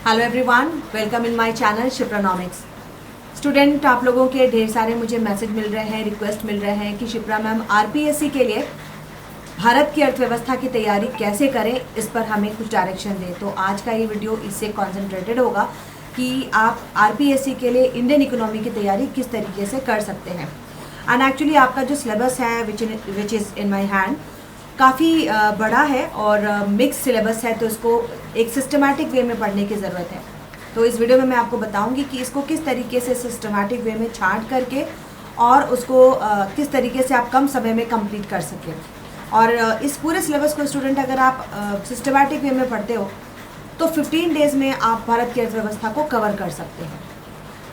Hello everyone, welcome in my channel Shipranomics. Student, आप लोगों के ढेर सारे मुझे मैसेज मिल रहे हैं, रिक्वेस्ट मिल रहे हैं कि शिप्रा मैम आरपीएससी के लिए भारत की अर्थव्यवस्था की तैयारी कैसे करें, इस पर हमें कुछ डायरेक्शन दें। तो आज का ये वीडियो इससे कॉन्सेंट्रेटेड होगा कि आप आरपीएससी के लिए इंडियन इकोनॉमी की तैयारी किस तरीके से कर सकते हैं। एंड एक्चुअली आपका जो सिलेबस है which is in my hand काफ़ी बड़ा है और मिक्स सिलेबस है, तो इसको एक सिस्टमैटिक वे में पढ़ने की ज़रूरत है। तो इस वीडियो में मैं आपको बताऊंगी कि इसको किस तरीके से सिस्टमैटिक वे में छांट करके और उसको किस तरीके से आप कम समय में कंप्लीट कर सकें। और इस पूरे सिलेबस को स्टूडेंट अगर आप सिस्टमैटिक वे में पढ़ते हो तो 15 डेज़ में आप भारत की अर्थव्यवस्था को कवर कर सकते हैं।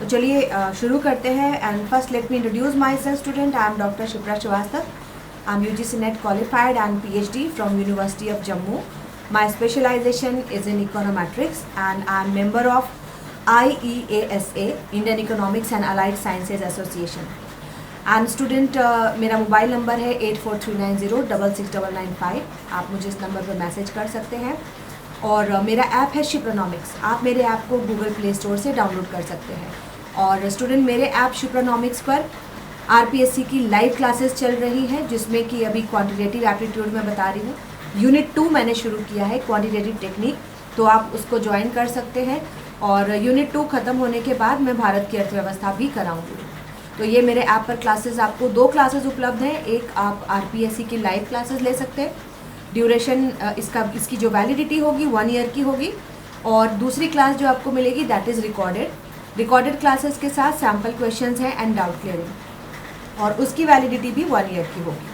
तो चलिए शुरू करते हैं। And first let me introduce myself student. I am doctor Shipra Srivastava. I am UGC NET qualified and PhD from University of Jammu. My specialization is in econometrics and I am member of IEASA, Indian Economics and Allied Sciences Association. And student, मेरा mobile number है 8439066995। आप मुझे इस number पर message कर सकते हैं। और मेरा ऐप है शिप्रानॉमिक्स। आप मेरे ऐप को गूगल प्ले स्टोर से डाउनलोड कर सकते हैं। और स्टूडेंट, मेरे ऐप शिप्रानॉमिक्स पर आरपीएससी की लाइव क्लासेस चल रही हैं, जिसमें कि अभी क्वांटिटेटिव एप्टीट्यूड में बता रही हूँ। यूनिट 2 मैंने शुरू किया है, क्वांटिटेटिव टेक्निक, तो आप उसको ज्वाइन कर सकते हैं। और यूनिट 2 ख़त्म होने के बाद मैं भारत की अर्थव्यवस्था भी कराऊंगी। तो ये मेरे ऐप पर क्लासेस, आपको 2 क्लासेस उपलब्ध हैं। एक आप आरपीएससी की लाइव क्लासेस ले सकते हैं, ड्यूरेशन इसकी जो वैलिडिटी होगी 1 ईयर की होगी। और दूसरी क्लास जो आपको मिलेगी दैट इज़ रिकॉर्डेड क्लासेस के साथ सैम्पल क्वेश्चंस हैं एंड डाउट क्लियरिंग, और उसकी वैलिडिटी भी 1 ईयर की होगी।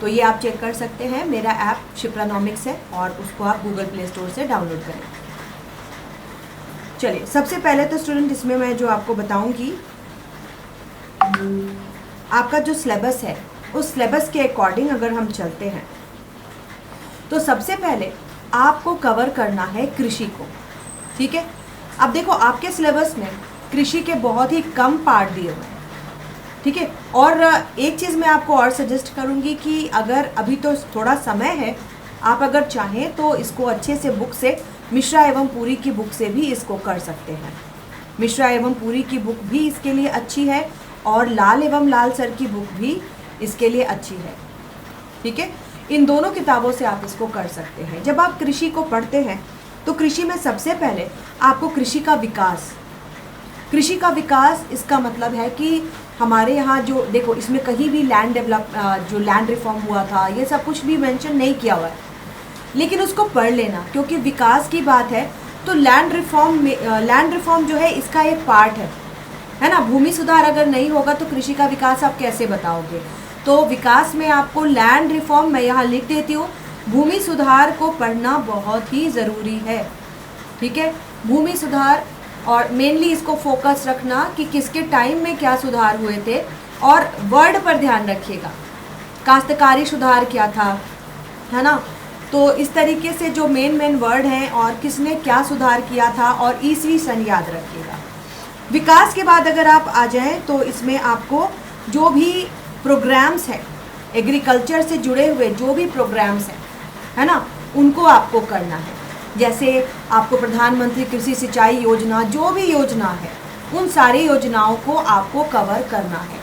तो ये आप चेक कर सकते हैं। मेरा ऐप शिप्रानॉमिक्स है और उसको आप गूगल प्ले स्टोर से डाउनलोड करें। चलिए, सबसे पहले तो स्टूडेंट इसमें मैं जो आपको बताऊंगी, आपका जो सिलेबस है उस सिलेबस के अकॉर्डिंग अगर हम चलते हैं तो सबसे पहले आपको कवर करना है कृषि को। ठीक है, अब देखो आपके सिलेबस में कृषि के बहुत ही कम पार्ट दिए हुए हैं। ठीक है, और एक चीज़ मैं आपको और सजेस्ट करूंगी कि अगर अभी तो थोड़ा समय है, आप अगर चाहें तो इसको अच्छे से बुक से, मिश्रा एवं पुरी की बुक से भी इसको कर सकते हैं। मिश्रा एवं पुरी की बुक भी इसके लिए अच्छी है और लाल एवं लाल सर की बुक भी इसके लिए अच्छी है। ठीक है, इन दोनों किताबों से आप इसको कर सकते हैं। जब आप कृषि को पढ़ते हैं तो कृषि में सबसे पहले आपको कृषि का विकास इसका मतलब है कि हमारे यहाँ जो देखो, इसमें कहीं भी लैंड जो लैंड रिफॉर्म हुआ था ये सब कुछ भी मेंशन नहीं किया हुआ है, लेकिन उसको पढ़ लेना, क्योंकि विकास की बात है तो लैंड रिफॉर्म जो है इसका एक पार्ट है ना। भूमि सुधार अगर नहीं होगा तो कृषि का विकास आप कैसे बताओगे। तो विकास में आपको लैंड रिफॉर्म, मैं यहाँ लिख देती हूँ, भूमि सुधार को पढ़ना बहुत ही ज़रूरी है। ठीक है, भूमि सुधार, और मेनली इसको फोकस रखना कि किसके टाइम में क्या सुधार हुए थे, और वर्ड पर ध्यान रखिएगा, काश्तकारी सुधार क्या था, है ना। तो इस तरीके से जो मेन वर्ड हैं और किसने क्या सुधार किया था, और ईस्वी सन याद रखिएगा। विकास के बाद अगर आप आ जाएं तो इसमें आपको जो भी प्रोग्राम्स हैं, एग्रीकल्चर से जुड़े हुए जो भी प्रोग्राम्स हैं, है ना, उनको आपको करना है। जैसे आपको प्रधानमंत्री कृषि सिंचाई योजना, जो भी योजना है, उन सारी योजनाओं को आपको कवर करना है।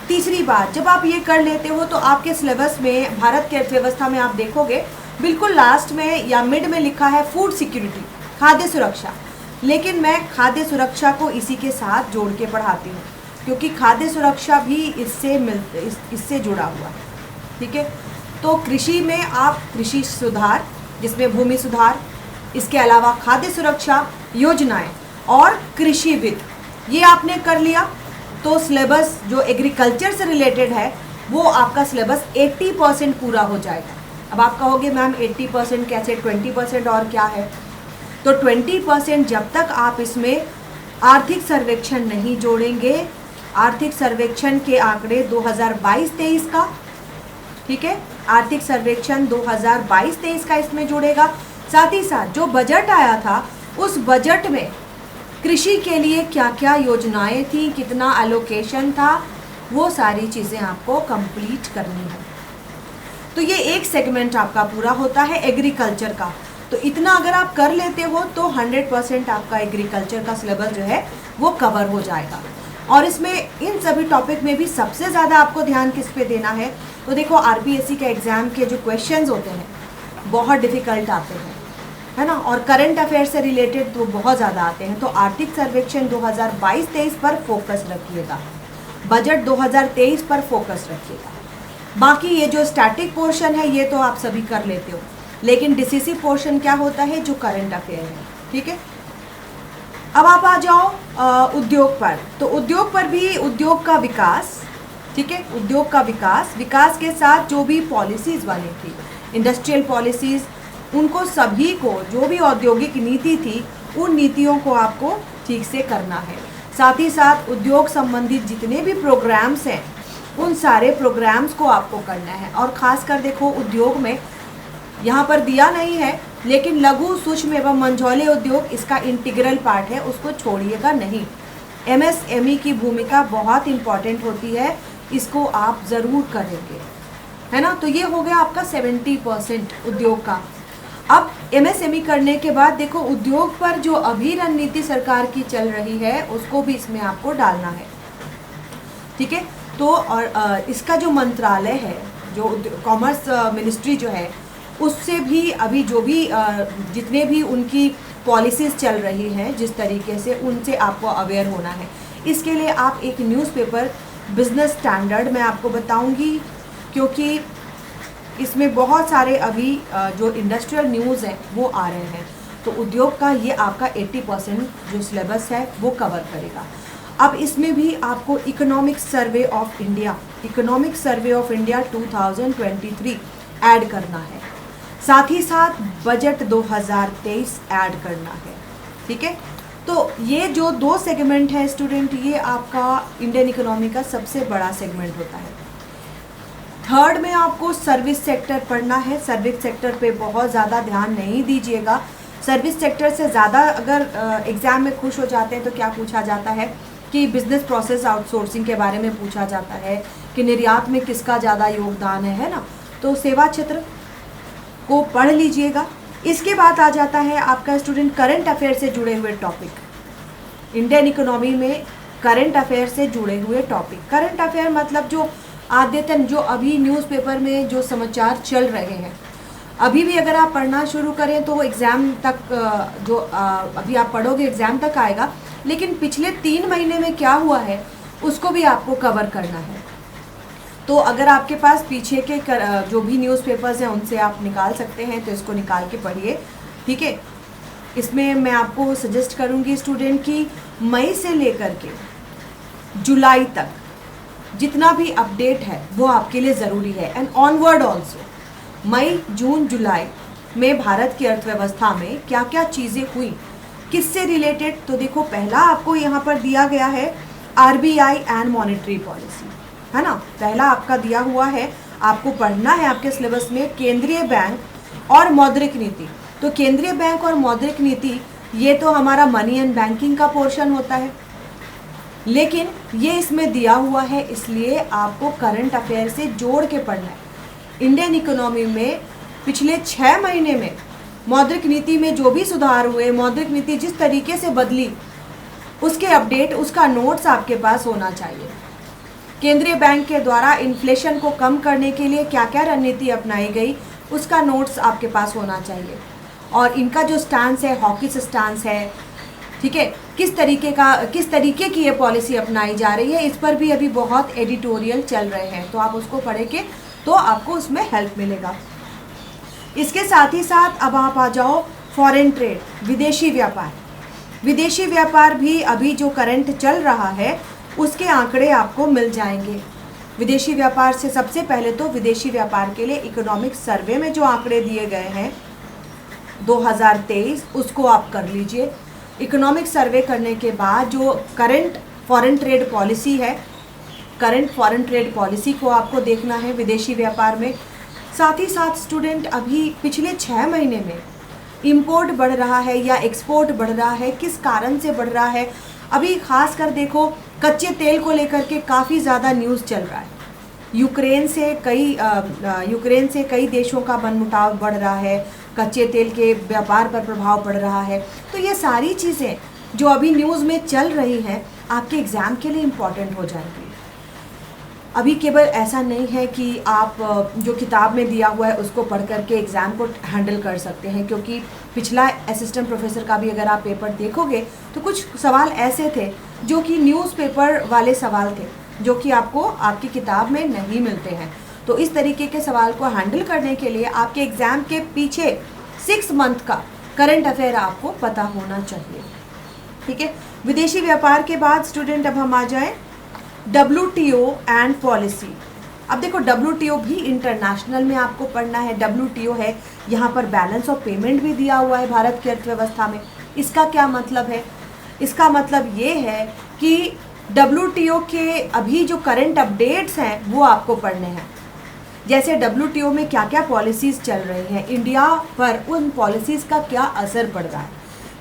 तीसरी बात, जब आप ये कर लेते हो तो आपके सिलेबस में भारत की अर्थव्यवस्था में आप देखोगे बिल्कुल लास्ट में या मिड में लिखा है फूड सिक्योरिटी, खाद्य सुरक्षा। लेकिन मैं खाद्य सुरक्षा को इसी के साथ जोड़ के पढ़ाती हूँ, क्योंकि खाद्य सुरक्षा भी इससे जुड़ा हुआ है। ठीक है, तो कृषि में आप कृषि सुधार, जिसमें भूमि सुधार, इसके अलावा खाद्य सुरक्षा योजनाएं और कृषि वित्त, ये आपने कर लिया तो सिलेबस जो एग्रीकल्चर से रिलेटेड है वो आपका सिलेबस 80% पूरा हो जाएगा। अब आप कहोगे मैम 80% कैसे, 20% और क्या है। तो 20% जब तक आप इसमें आर्थिक सर्वेक्षण नहीं जोड़ेंगे, आर्थिक सर्वेक्षण के आंकड़े 2022-23 का, ठीक है, आर्थिक सर्वेक्षण 2022-23 का इसमें जुड़ेगा। साथ ही साथ जो बजट आया था उस बजट में कृषि के लिए क्या क्या योजनाएं थी, कितना एलोकेशन था, वो सारी चीज़ें आपको कंप्लीट करनी है। तो ये एक सेगमेंट आपका पूरा होता है एग्रीकल्चर का। तो इतना अगर आप कर लेते हो तो 100% आपका एग्रीकल्चर का सिलेबस जो है वो कवर हो जाएगा। और इसमें इन सभी टॉपिक में भी सबसे ज़्यादा आपको ध्यान किस पे देना है, तो देखो आरपीएससी के एग्ज़ाम के जो क्वेश्चंस होते हैं बहुत डिफ़िकल्ट आते हैं, है ना, और करंट अफेयर से रिलेटेड तो बहुत ज़्यादा आते हैं। तो आर्थिक सर्वेक्षण 2022-23 पर फोकस रखिएगा, बजट 2023 पर फोकस रखिएगा। बाकी ये जो स्टैटिक पोर्शन है ये तो आप सभी कर लेते हो, लेकिन डिसिसिव पोर्शन क्या होता है, जो करंट अफेयर है। ठीक है, अब आप आ जाओ उद्योग पर। तो उद्योग पर भी उद्योग का विकास, ठीक है, उद्योग का विकास के साथ जो भी पॉलिसीज़ बनी थी, इंडस्ट्रियल पॉलिसीज़, उनको सभी को, जो भी औद्योगिक नीति थी उन नीतियों को आपको ठीक से करना है। साथ ही साथ उद्योग संबंधित जितने भी प्रोग्राम्स हैं उन सारे प्रोग्राम्स को आपको करना है। और ख़ासकर देखो उद्योग में यहाँ पर दिया नहीं है, लेकिन लघु सूक्ष्म एवं मझोले उद्योग इसका इंटीग्रल पार्ट है, उसको छोड़िएगा नहीं। एमएसएमई की भूमिका बहुत इम्पॉर्टेंट होती है, इसको आप ज़रूर करेंगे, है ना। तो ये हो गया आपका 70% उद्योग का। अब एमएसएमई करने के बाद देखो उद्योग पर जो अभी रणनीति सरकार की चल रही है उसको भी इसमें आपको डालना है। ठीक है, तो और इसका जो मंत्रालय है, जो कॉमर्स मिनिस्ट्री जो है, उससे भी अभी जो भी जितने भी उनकी पॉलिसीज़ चल रही हैं जिस तरीके से, उनसे आपको अवेयर होना है। इसके लिए आप एक न्यूज़पेपर बिजनेस स्टैंडर्ड मैं आपको बताऊंगी, क्योंकि इसमें बहुत सारे अभी जो इंडस्ट्रियल न्यूज़ हैं वो आ रहे हैं। तो उद्योग का ये आपका 80% जो सिलेबस है वो कवर करेगा। अब इसमें भी आपको economic survey of India 2023 add करना है, साथ ही साथ बजट 2023 ऐड करना है। ठीक है, तो ये जो 2 सेगमेंट है स्टूडेंट, ये आपका इंडियन इकोनॉमी का सबसे बड़ा सेगमेंट होता है। थर्ड में आपको सर्विस सेक्टर पढ़ना है। सर्विस सेक्टर पे बहुत ज़्यादा ध्यान नहीं दीजिएगा। सर्विस सेक्टर से ज़्यादा अगर एग्ज़ाम में खुश हो जाते हैं तो क्या पूछा जाता है कि बिज़नेस प्रोसेस आउटसोर्सिंग के बारे में पूछा जाता है कि निर्यात में किसका ज़्यादा योगदान है ना। तो सेवा क्षेत्र को पढ़ लीजिएगा। इसके बाद आ जाता है आपका स्टूडेंट करंट अफेयर से जुड़े हुए टॉपिक। इंडियन इकोनॉमी में करंट अफेयर से जुड़े हुए टॉपिक, करंट अफेयर मतलब जो आद्यतन, जो अभी न्यूज़पेपर में जो समाचार चल रहे हैं, अभी भी अगर आप पढ़ना शुरू करें तो एग्ज़ाम तक जो अभी आप पढ़ोगे एग्ज़ाम तक आएगा, लेकिन पिछले 3 महीने में क्या हुआ है उसको भी आपको कवर करना है। तो अगर आपके पास पीछे के जो भी न्यूज़पेपर्स हैं उनसे आप निकाल सकते हैं, तो इसको निकाल के पढ़िए। ठीक है, इसमें मैं आपको सजेस्ट करूँगी स्टूडेंट कि मई से लेकर के जुलाई तक जितना भी अपडेट है वो आपके लिए ज़रूरी है, एंड ऑनवर्ड ऑल्सो। मई, जून, जुलाई में भारत की अर्थव्यवस्था में क्या क्या चीज़ें हुई, किससे रिलेटेड, तो देखो पहला आपको यहाँ पर दिया गया है आरबीआई एंड मॉनेटरी पॉलिसी, है ना। पहला आपका दिया हुआ है, आपको पढ़ना है आपके सिलेबस में केंद्रीय बैंक और मौद्रिक नीति। तो केंद्रीय बैंक और मौद्रिक नीति ये तो हमारा मनी एंड बैंकिंग का पोर्शन होता है, लेकिन ये इसमें दिया हुआ है, इसलिए आपको करंट अफेयर से जोड़ के पढ़ना है। इंडियन इकोनॉमी में पिछले 6 महीने में मौद्रिक नीति में जो भी सुधार हुए, मौद्रिक नीति जिस तरीके से बदली, उसके अपडेट, उसका नोट्स आपके पास होना चाहिए। केंद्रीय बैंक के द्वारा इन्फ्लेशन को कम करने के लिए क्या क्या रणनीति अपनाई गई, उसका नोट्स आपके पास होना चाहिए। और इनका जो स्टांस है, हॉकिश स्टांस है, ठीक है, किस तरीके की ये पॉलिसी अपनाई जा रही है, इस पर भी अभी बहुत एडिटोरियल चल रहे हैं, तो आप उसको पढ़ेंगे तो आपको उसमें हेल्प मिलेगा। इसके साथ ही साथ अब आप आ जाओ फॉरेन ट्रेड, विदेशी व्यापार। विदेशी व्यापार भी अभी जो करंट चल रहा है उसके आंकड़े आपको मिल जाएंगे। विदेशी व्यापार से सबसे पहले तो विदेशी व्यापार के लिए इकोनॉमिक सर्वे में जो आंकड़े दिए गए हैं 2023, उसको आप कर लीजिए। इकोनॉमिक सर्वे करने के बाद जो करंट फॉरेन ट्रेड पॉलिसी है, करंट फॉरेन ट्रेड पॉलिसी को आपको देखना है विदेशी व्यापार में। साथ ही साथ स्टूडेंट अभी पिछले 6 महीने में इंपोर्ट बढ़ रहा है या एक्सपोर्ट बढ़ रहा है, किस कारण से बढ़ रहा है। अभी खास कर देखो कच्चे तेल को लेकर के काफ़ी ज़्यादा न्यूज़ चल रहा है। यूक्रेन से कई देशों का मनमुटाव बढ़ रहा है, कच्चे तेल के व्यापार पर प्रभाव पड़ रहा है। तो ये सारी चीज़ें जो अभी न्यूज़ में चल रही हैं आपके एग्ज़ाम के लिए इम्पॉर्टेंट हो जाएंगी। अभी केवल ऐसा नहीं है कि आप जो किताब में दिया हुआ है उसको पढ़ करके एग्ज़ाम को हैंडल कर सकते हैं, क्योंकि पिछला असिस्टेंट प्रोफेसर का भी अगर आप पेपर देखोगे तो कुछ सवाल ऐसे थे जो कि न्यूज़पेपर वाले सवाल थे, जो कि आपको आपकी किताब में नहीं मिलते हैं। तो इस तरीके के सवाल को हैंडल करने के लिए आपके एग्ज़ाम के पीछे 6 मंथ का करंट अफेयर आपको पता होना चाहिए। ठीक है, विदेशी व्यापार के बाद स्टूडेंट अब हम आ जाएं WTO एंड पॉलिसी। अब देखो WTO भी इंटरनेशनल में आपको पढ़ना है। WTO है, यहाँ पर बैलेंस ऑफ पेमेंट भी दिया हुआ है भारत की अर्थव्यवस्था में। इसका क्या मतलब है? इसका मतलब ये है कि WTO के अभी जो करंट अपडेट्स हैं वो आपको पढ़ने हैं। जैसे WTO में क्या क्या पॉलिसीज़ चल रही हैं, इंडिया पर उन पॉलिसीज़ का क्या असर पड़ रहा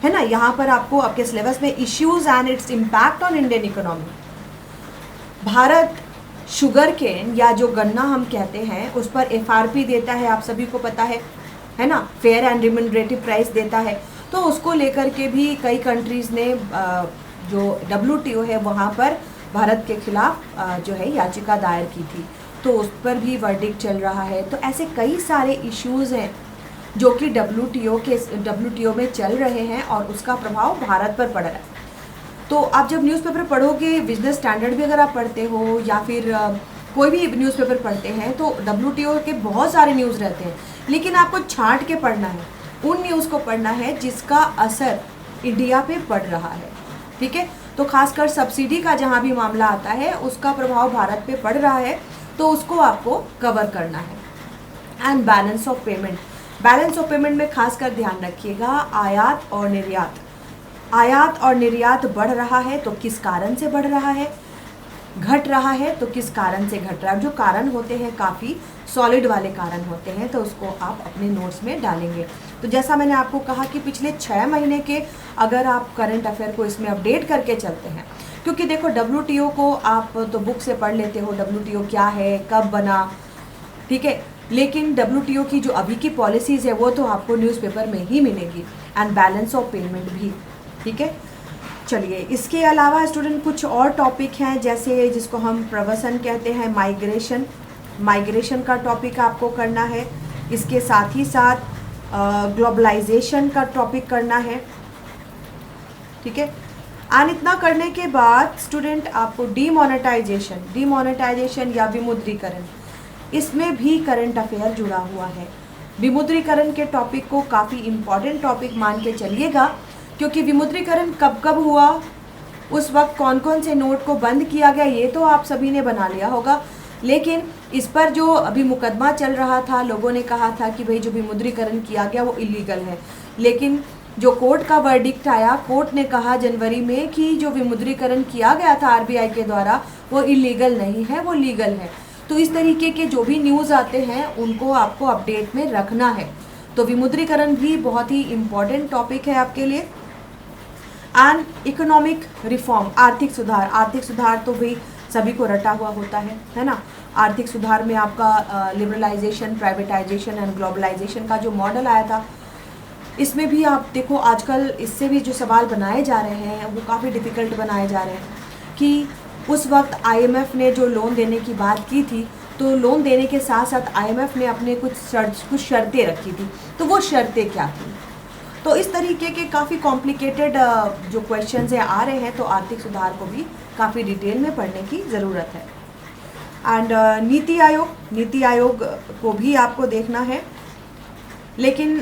है ना। यहाँ पर आपको आपके सिलेबस में issues and its impact on Indian economy. Bharat sugar cane या जो गन्ना हम कहते हैं उस पर FRP देता है, आप सभी को पता है ना, फेयर एंड रिम्यूनरेटिव प्राइस देता है। तो उसको लेकर के भी कई कंट्रीज़ ने जो WTO है वहाँ पर भारत के खिलाफ जो है याचिका दायर की थी, तो उस पर भी वर्डिक्ट चल रहा है। तो ऐसे कई सारे इश्यूज़ हैं जो कि WTO में चल रहे हैं और उसका प्रभाव भारत पर पड़ रहा है। तो आप जब न्यूज़पेपर पढ़ोगे, बिजनेस स्टैंडर्ड भी अगर आप पढ़ते हो या फिर कोई भी न्यूज़पेपर पढ़ते हैं, तो WTO के बहुत सारे न्यूज़ रहते हैं, लेकिन आपको छांट के पढ़ना है, उन न्यूज़ को पढ़ना है जिसका असर इंडिया पे पड़ रहा है। ठीक है, तो खासकर सब्सिडी का जहाँ भी मामला आता है उसका प्रभाव भारत पे पड़ रहा है, तो उसको आपको कवर करना है। And balance of payment, balance of payment में खासकर ध्यान रखिएगा आयात और निर्यात। आयात और निर्यात बढ़ रहा है तो किस कारण से बढ़ रहा है, घट रहा है तो किस कारण से घट रहा है। जो कारण होते हैं काफ़ी सॉलिड वाले कारण होते हैं, तो उसको आप अपने नोट्स में डालेंगे। तो जैसा मैंने आपको कहा कि पिछले 6 महीने के अगर आप करंट अफेयर को इसमें अपडेट करके चलते हैं, क्योंकि देखो WTO को आप तो बुक से पढ़ लेते हो, WTO क्या है, कब बना, ठीक है, लेकिन WTO की जो अभी की पॉलिसीज़ है वो तो आपको न्यूज़पेपर में ही मिलेगी, एंड बैलेंस ऑफ पेमेंट भी। ठीक है, चलिए इसके अलावा स्टूडेंट कुछ और टॉपिक हैं, जैसे जिसको हम प्रवसन कहते हैं, माइग्रेशन का टॉपिक आपको करना है। इसके साथ ही साथ ग्लोबलाइजेशन का टॉपिक करना है। ठीक है, एंड इतना करने के बाद स्टूडेंट आपको डीमोनेटाइजेशन या विमुद्रीकरण, इसमें भी करंट अफेयर जुड़ा हुआ है। विमुद्रीकरण के टॉपिक को काफ़ी इम्पॉर्टेंट टॉपिक मान के चलिएगा, क्योंकि विमुद्रीकरण कब कब हुआ, उस वक्त कौन कौन से नोट को बंद किया गया, ये तो आप सभी ने बना लिया होगा, लेकिन इस पर जो अभी मुकदमा चल रहा था, लोगों ने कहा था कि भाई जो विमुद्रीकरण किया गया वो इलीगल है, लेकिन जो कोर्ट का वर्डिक्ट आया, कोर्ट ने कहा जनवरी में कि जो विमुद्रीकरण किया गया था RBI के द्वारा वो इलीगल नहीं है, वो लीगल है। तो इस तरीके के जो भी न्यूज़ आते हैं उनको आपको अपडेट में रखना है। तो विमुद्रीकरण भी बहुत ही इम्पॉर्टेंट टॉपिक है आपके लिए। एंड इकोनॉमिक रिफॉर्म, आर्थिक सुधार तो भी सभी को रटा हुआ होता है ना। आर्थिक सुधार में आपका लिबरलाइजेशन, प्राइवेटाइजेशन एंड ग्लोबलाइजेशन का जो मॉडल आया था, इसमें भी आप देखो आजकल इससे भी जो सवाल बनाए जा रहे हैं वो काफ़ी डिफ़िकल्ट बनाए जा रहे हैं कि उस वक्त IMF ने जो लोन देने की बात की थी, तो लोन देने के साथ साथ IMF ने अपने कुछ शर्तें रखी थी, तो वो शर्तें क्या थी। तो इस तरीके के काफ़ी कॉम्प्लिकेटेड जो क्वेश्चंस हैं आ रहे हैं, तो आर्थिक सुधार को भी काफ़ी डिटेल में पढ़ने की ज़रूरत है। एंड नीति आयोग को भी आपको देखना है। लेकिन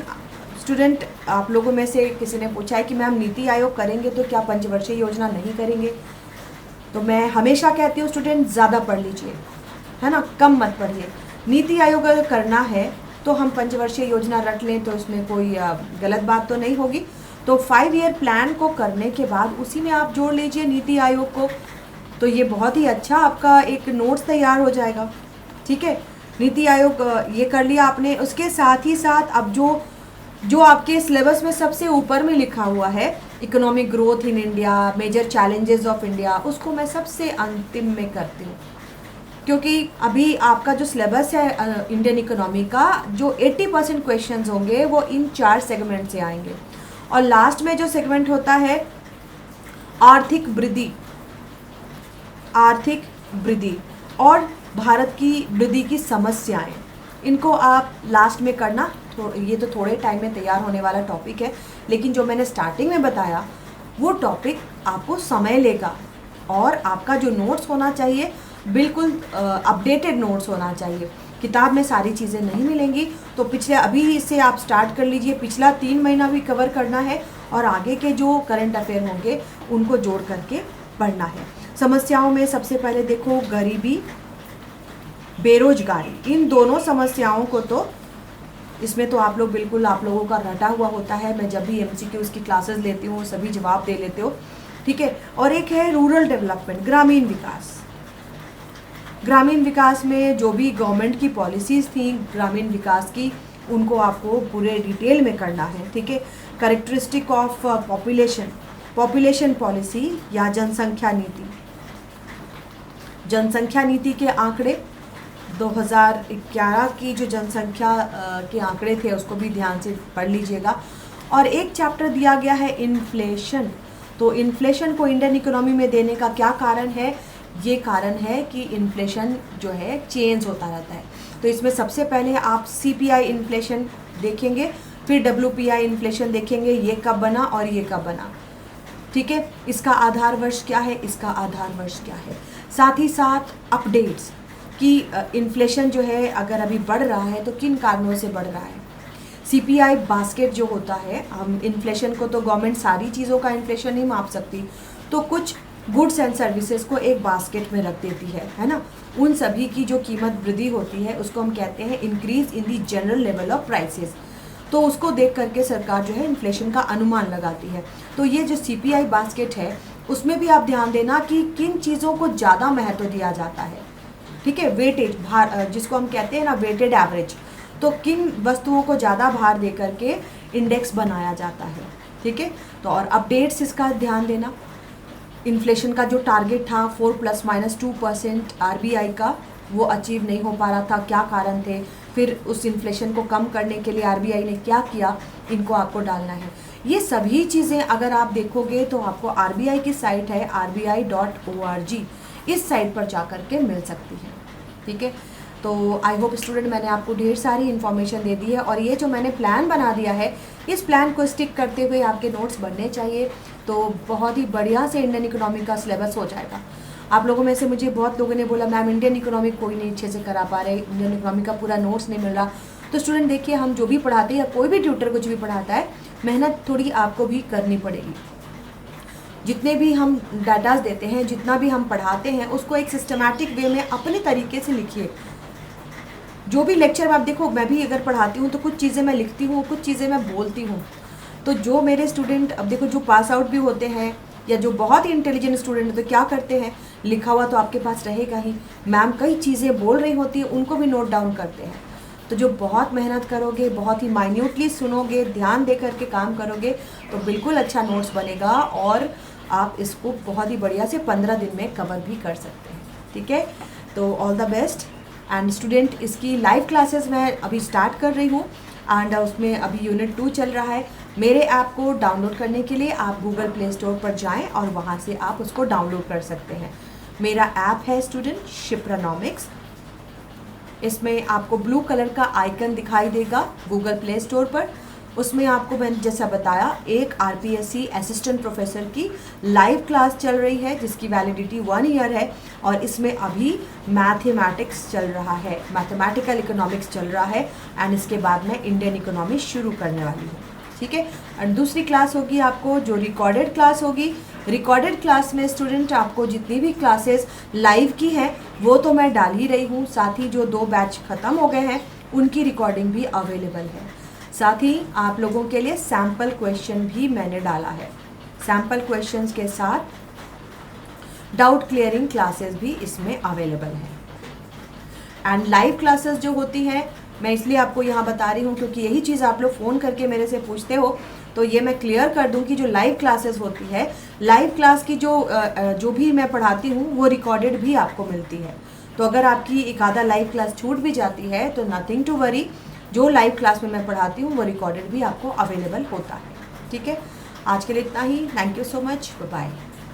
स्टूडेंट, आप लोगों में से किसी ने पूछा है कि मैम नीति आयोग करेंगे तो क्या पंचवर्षीय योजना नहीं करेंगे? तो मैं हमेशा कहती हूँ स्टूडेंट ज़्यादा पढ़ लीजिए, है ना, कम मत पढ़िए। नीति आयोग अगर करना है तो हम पंचवर्षीय योजना रट लें तो इसमें कोई गलत बात तो नहीं होगी। तो 5 ईयर प्लान को करने के बाद उसी में आप जोड़ लीजिए नीति आयोग को, तो ये बहुत ही अच्छा आपका एक नोट्स तैयार हो जाएगा। ठीक है, नीति आयोग ये कर लिया आपने। उसके साथ ही साथ अब जो आपके सिलेबस में सबसे ऊपर में लिखा हुआ है, economic growth in India, major challenges of India, उसको मैं सबसे अंतिम में करती हूँ। क्योंकि अभी आपका जो सिलेबस है इंडियन इकोनॉमी का, जो 80% क्वेश्चंस होंगे वो इन 4 सेगमेंट से आएंगे। और लास्ट में जो सेगमेंट होता है आर्थिक वृद्धि, आर्थिक वृद्धि और भारत की वृद्धि की समस्याएं, इनको आप लास्ट में करना। ये तो थोड़े टाइम में तैयार होने वाला टॉपिक है, लेकिन जो मैंने स्टार्टिंग में बताया वो टॉपिक आपको समय लेगा और आपका जो नोट्स होना चाहिए बिल्कुल अपडेटेड नोट्स होना चाहिए। किताब में सारी चीज़ें नहीं मिलेंगी, तो पिछले अभी से आप स्टार्ट कर लीजिए। पिछला 3 महीना भी कवर करना है और आगे के जो करंट अफेयर होंगे उनको जोड़ करके पढ़ना है। समस्याओं में सबसे पहले देखो गरीबी, बेरोजगारी, इन दोनों समस्याओं को तो इसमें तो आप लोग बिल्कुल आप लोगों का रटा हुआ होता है। मैं जब भी MCQs की क्लासेस लेती हूँ सभी जवाब दे लेते हो, ठीक है। और एक है रूरल डेवलपमेंट, ग्रामीण विकास। ग्रामीण विकास में जो भी गवर्नमेंट की पॉलिसीज़ थी ग्रामीण विकास की, उनको आपको पूरे डिटेल में करना है, ठीक है। Characteristic of population, population policy या जनसंख्या नीति, जनसंख्या नीति के आंकड़े 2011 की जो जनसंख्या के आंकड़े थे उसको भी ध्यान से पढ़ लीजिएगा। और एक चैप्टर दिया गया है इन्फ्लेशन। तो इन्फ्लेशन को इंडियन इकोनॉमी में देने का क्या कारण है? ये कारण है कि इन्फ्लेशन जो है चेंज होता रहता है। तो इसमें सबसे पहले आप CPI इन्फ्लेशन देखेंगे, फिर WPI इन्फ्लेशन देखेंगे, ये कब बना और ये कब बना, ठीक है। इसका आधार वर्ष क्या है, इसका आधार वर्ष क्या है। साथ ही साथ अपडेट्स कि इन्फ्लेशन जो है अगर अभी बढ़ रहा है तो किन कारणों से बढ़ रहा है। CPI बास्केट जो होता है, हम इन्फ्लेशन को तो गवर्नमेंट सारी चीज़ों का इन्फ्लेशन नहीं माप सकती, तो कुछ गुड्स एंड सर्विसेज को एक बास्केट में रख देती है ना। उन सभी की जो कीमत वृद्धि होती है उसको हम कहते हैं increase in the general level of prices. तो उसको देख करके सरकार जो है इन्फ्लेशन का अनुमान लगाती है। तो ये जो CPI बास्केट है उसमें भी आप ध्यान देना कि किन चीज़ों को ज़्यादा महत्व दिया जाता है, ठीक है। वेटेज भार, जिसको हम कहते हैं ना वेटेड एवरेज, तो किन वस्तुओं को ज़्यादा भार दे करके इंडेक्स बनाया जाता है, ठीक है। तो और अपडेट्स इसका ध्यान देना। इन्फ्लेशन का जो टारगेट था 4 ± 2% RBI का, वो अचीव नहीं हो पा रहा था, क्या कारण थे, फिर उस इन्फ्लेशन को कम करने के लिए RBI ने क्या किया, इनको आपको डालना है। ये सभी चीज़ें अगर आप देखोगे तो आपको RBI की साइट है rbi.org, इस साइट पर जा कर के मिल सकती है, ठीक है। तो आई होप स्टूडेंट मैंने आपको ढेर सारी इन्फॉर्मेशन दे दी है, और ये जो मैंने प्लान बना दिया है इस प्लान को स्टिक करते हुए आपके नोट्स बनने चाहिए, तो बहुत ही बढ़िया से इंडियन इकोनॉमी का सिलेबस हो जाएगा। आप लोगों में से मुझे बहुत लोगों ने बोला मैम इंडियन इकोनॉमी कोई नहीं अच्छे से करा पा रहे, इंडियन इकोनॉमी का पूरा नोट्स नहीं मिल रहा। तो स्टूडेंट देखिए, हम जो भी पढ़ाते हैं या कोई भी ट्यूटर कुछ भी पढ़ाता है, मेहनत थोड़ी आपको भी करनी पड़ेगी। जितने भी हम डाटाज देते हैं, जितना भी हम पढ़ाते हैं, उसको एक सिस्टमैटिक वे में अपने तरीके से लिखिए। जो भी लेक्चर में आप देखो, मैं भी अगर पढ़ाती हूँ तो कुछ चीज़ें मैं लिखती हूँ, कुछ चीज़ें मैं बोलती हूँ। तो जो मेरे स्टूडेंट, अब देखो जो पास आउट भी होते हैं या जो बहुत ही इंटेलिजेंट स्टूडेंट, तो क्या करते हैं, लिखा हुआ तो आपके पास रहेगा ही, मैम कई चीज़ें बोल रही होती है उनको भी नोट डाउन करते हैं। तो जो बहुत मेहनत करोगे, बहुत ही माइन्यूटली सुनोगे, ध्यान दे करके काम करोगे, तो बिल्कुल अच्छा नोट्स बनेगा और आप इसको बहुत ही बढ़िया से 15 दिन में कवर भी कर सकते हैं, ठीक है। तो all the best. And student, इसकी लाइव क्लासेस मैं अभी स्टार्ट कर रही हूँ एंड उसमें अभी यूनिट 2 चल रहा है। मेरे ऐप को डाउनलोड करने के लिए आप गूगल प्ले स्टोर पर जाएं और वहाँ से आप उसको डाउनलोड कर सकते हैं। मेरा ऐप है स्टूडेंट शिप्रानॉमिक्स। इसमें आपको ब्लू कलर का आइकन दिखाई देगा गूगल प्ले स्टोर पर। उसमें आपको मैंने जैसा बताया, एक RPSC असिस्टेंट प्रोफेसर की लाइव क्लास चल रही है जिसकी वैलिडिटी 1 ईयर है, और इसमें अभी मैथमेटिक्स चल रहा है, मैथमेटिकल इकोनॉमिक्स चल रहा है, एंड इसके बाद मैं इंडियन इकोनॉमी शुरू करने वाली हूँ, ठीक है। और दूसरी क्लास होगी आपको जो रिकॉर्डेड क्लास होगी। रिकॉर्डेड क्लास में स्टूडेंट आपको जितनी भी क्लासेस लाइव की हैं वो तो मैं डाल ही रही हूँ, साथ ही जो 2 बैच ख़त्म हो गए हैं उनकी रिकॉर्डिंग भी अवेलेबल है। साथ ही आप लोगों के लिए सैम्पल क्वेश्चन भी मैंने डाला है। सैम्पल क्वेश्चंस के साथ डाउट क्लियरिंग क्लासेस भी इसमें अवेलेबल है। एंड लाइव क्लासेस जो होती हैं, मैं इसलिए आपको यहाँ बता रही हूँ क्योंकि यही चीज़ आप लोग फ़ोन करके मेरे से पूछते हो, तो ये मैं क्लियर कर दूँ कि जो लाइव क्लासेस होती है, लाइव क्लास की जो भी मैं पढ़ाती हूँ वो रिकॉर्डेड भी आपको मिलती है। तो अगर आपकी एक आधा लाइव क्लास छूट भी जाती है तो नथिंग टू वरी, जो लाइव क्लास में मैं पढ़ाती हूँ वो रिकॉर्डेड भी आपको अवेलेबल होता है। ठीक है, आज के लिए इतना ही। Thank you so much, bye bye.